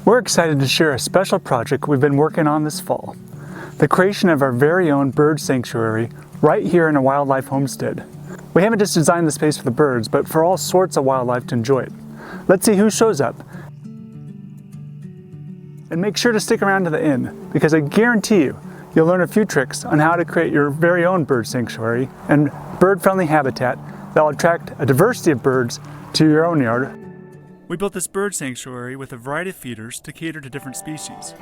We're excited to share a special project we've been working on this fall. The creation of our very own bird sanctuary right here in a wildlife homestead. We haven't just designed the space for the birds, but for all sorts of wildlife to enjoy it. Let's see who shows up. And make sure to stick around to the end, because I guarantee you'll learn a few tricks on how to create your very own bird sanctuary and bird-friendly habitat that will attract a diversity of birds to your own yard. We built this bird sanctuary with a variety of feeders to cater to different species.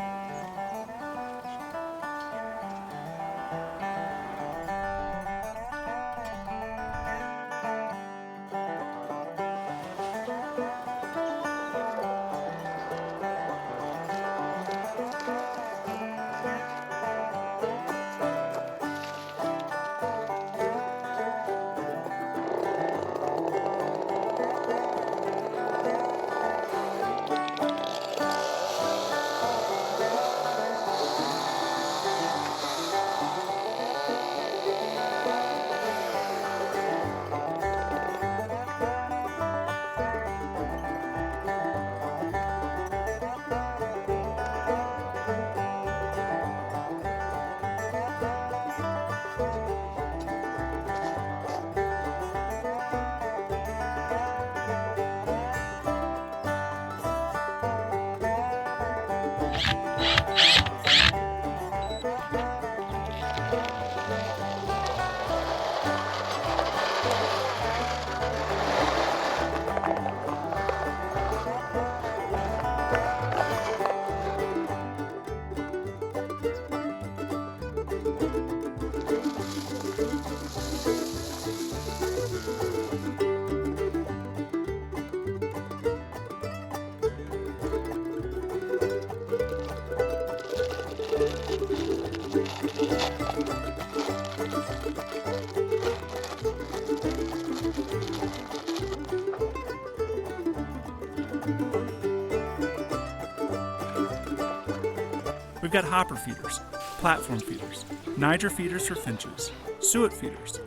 We've got hopper feeders, platform feeders, Nyjer feeders for finches, suet feeders,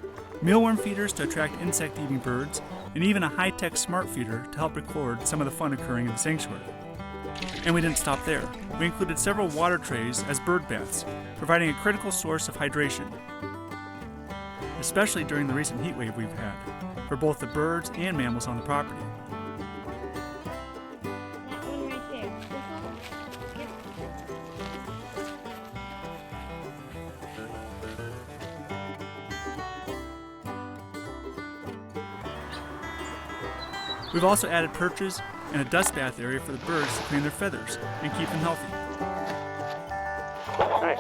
mealworm feeders to attract insect-eating birds, and even a high-tech smart feeder to help record some of the fun occurring in the sanctuary. And we didn't stop there. We included several water trays as bird baths, providing a critical source of hydration, especially during the recent heatwave we've had, for both the birds and mammals on the property. We've also added perches and a dust bath area for the birds to clean their feathers and keep them healthy. Nice.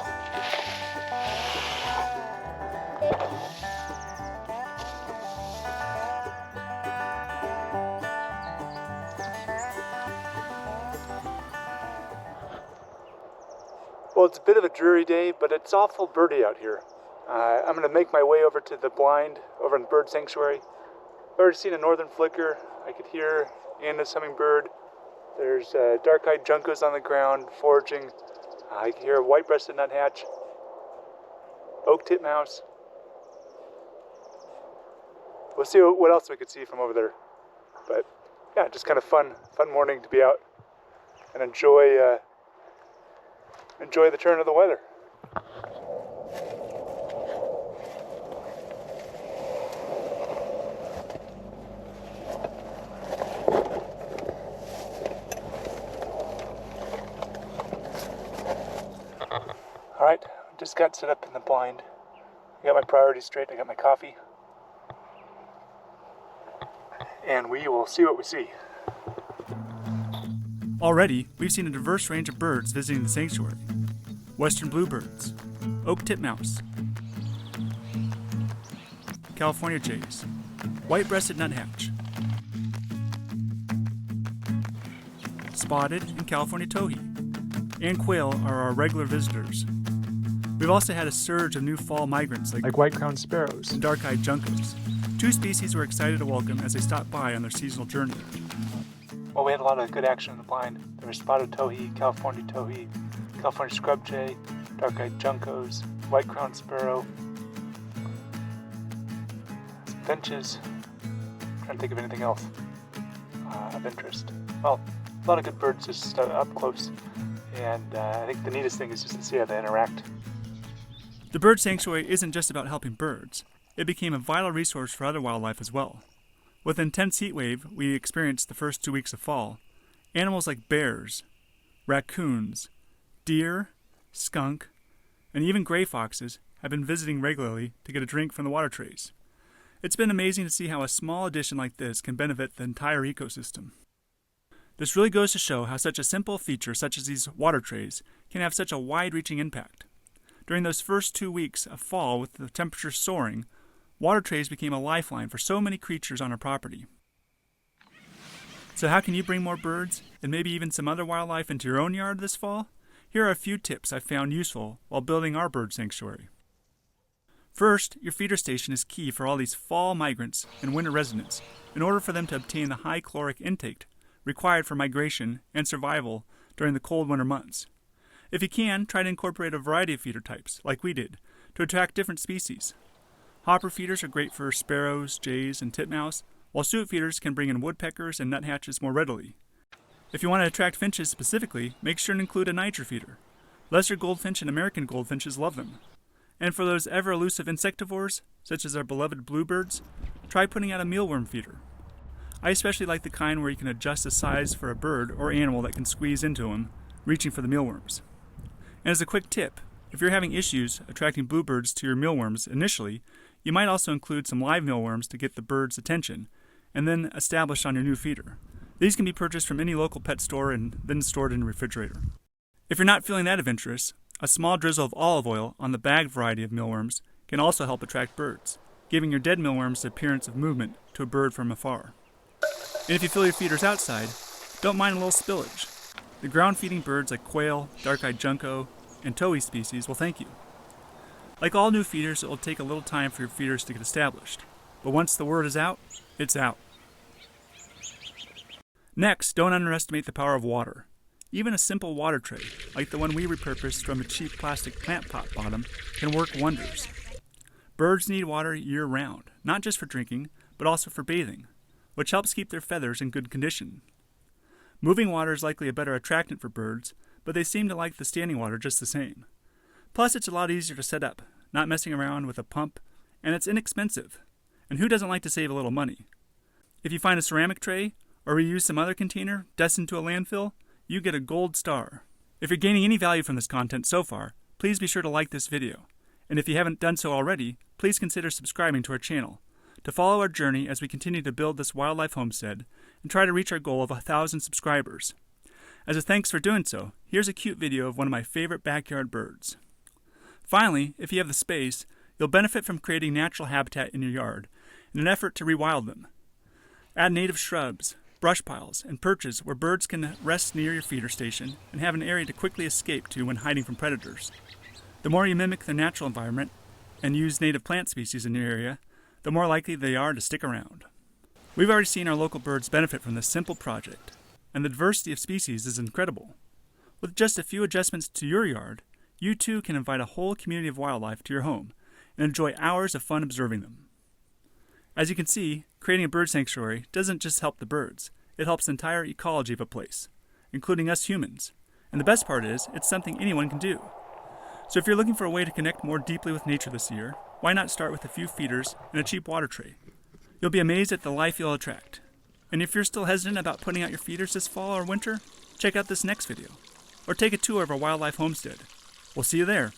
Well, it's a bit of a dreary day, but it's awful birdy out here. I'm going to make my way over to the blind over in the bird sanctuary. I've already seen a northern flicker I could hear, and a hummingbird. There's dark-eyed juncos on the ground foraging. I can hear a white-breasted nuthatch, oak titmouse. We'll see what else we could see from over there. But yeah, just kind of fun morning to be out and enjoy the turn of the weather. Alright, just got set up in the blind. I got my priorities straight, I got my coffee. And we will see what we see. Already, we've seen a diverse range of birds visiting the sanctuary. Western bluebirds, oak titmouse, California jays, white-breasted nuthatch, spotted and California towhee, and quail are our regular visitors. We've also had a surge of new fall migrants like white-crowned sparrows and dark-eyed juncos, two species we're excited to welcome as they stop by on their seasonal journey. Well, we had a lot of good action in the blind. There was spotted towhee, California scrub jay, dark-eyed juncos, white-crowned sparrow, Perches. I'm trying to think of anything else of interest. Well, A lot of good birds just up close. And I think the neatest thing is just to see how they interact. The bird sanctuary isn't just about helping birds. It became a vital resource for other wildlife as well. With the intense heat wave we experienced the first 2 weeks of fall, animals like bears, raccoons, deer, skunk, and even gray foxes have been visiting regularly to get a drink from the water trays. It's been amazing to see how a small addition like this can benefit the entire ecosystem. This really goes to show how such a simple feature such as these water trays can have such a wide-reaching impact. During those first 2 weeks of fall with the temperatures soaring, water trays became a lifeline for so many creatures on our property. So how can you bring more birds and maybe even some other wildlife into your own yard this fall? Here are a few tips I found useful while building our bird sanctuary. First, your feeder station is key for all these fall migrants and winter residents in order for them to obtain the high caloric intake required for migration and survival during the cold winter months. If you can, try to incorporate a variety of feeder types, like we did, to attract different species. Hopper feeders are great for sparrows, jays, and titmice, while suet feeders can bring in woodpeckers and nuthatches more readily. If you want to attract finches specifically, make sure to include a Nyjer feeder. Lesser goldfinch and American goldfinches love them. And for those ever-elusive insectivores, such as our beloved bluebirds, try putting out a mealworm feeder. I especially like the kind where you can adjust the size for a bird or animal that can squeeze into them, reaching for the mealworms. And as a quick tip, if you're having issues attracting bluebirds to your mealworms initially, you might also include some live mealworms to get the bird's attention, and then establish on your new feeder. These can be purchased from any local pet store and then stored in a refrigerator. If you're not feeling that adventurous, a small drizzle of olive oil on the bagged variety of mealworms can also help attract birds, giving your dead mealworms the appearance of movement to a bird from afar. And if you fill your feeders outside, don't mind a little spillage. The ground-feeding birds like quail, dark-eyed junco, and towhee species will thank you. Like all new feeders, it will take a little time for your feeders to get established, but once the word is out, it's out. Next, don't underestimate the power of water. Even a simple water tray, like the one we repurposed from a cheap plastic plant pot bottom, can work wonders. Birds need water year-round, not just for drinking, but also for bathing, which helps keep their feathers in good condition. Moving water is likely a better attractant for birds, but they seem to like the standing water just the same. Plus, it's a lot easier to set up, not messing around with a pump, and it's inexpensive. And who doesn't like to save a little money? If you find a ceramic tray, or reuse some other container destined to a landfill, you get a gold star. If you're gaining any value from this content so far, please be sure to like this video. And if you haven't done so already, please consider subscribing to our channel to follow our journey as we continue to build this wildlife homestead and try to reach our goal of 1,000 subscribers. As a thanks for doing so, here's a cute video of one of my favorite backyard birds. Finally, if you have the space, you'll benefit from creating natural habitat in your yard in an effort to rewild them. Add native shrubs, brush piles, and perches where birds can rest near your feeder station and have an area to quickly escape to when hiding from predators. The more you mimic their natural environment and use native plant species in your area, the more likely they are to stick around. We've already seen our local birds benefit from this simple project, and the diversity of species is incredible. With just a few adjustments to your yard, you too can invite a whole community of wildlife to your home and enjoy hours of fun observing them. As you can see, creating a bird sanctuary doesn't just help the birds, it helps the entire ecology of a place, including us humans. And the best part is, it's something anyone can do. So if you're looking for a way to connect more deeply with nature this year, why not start with a few feeders and a cheap water tray? You'll be amazed at the life you'll attract. And if you're still hesitant about putting out your feeders this fall or winter, check out this next video, or take a tour of our wildlife homestead. We'll see you there.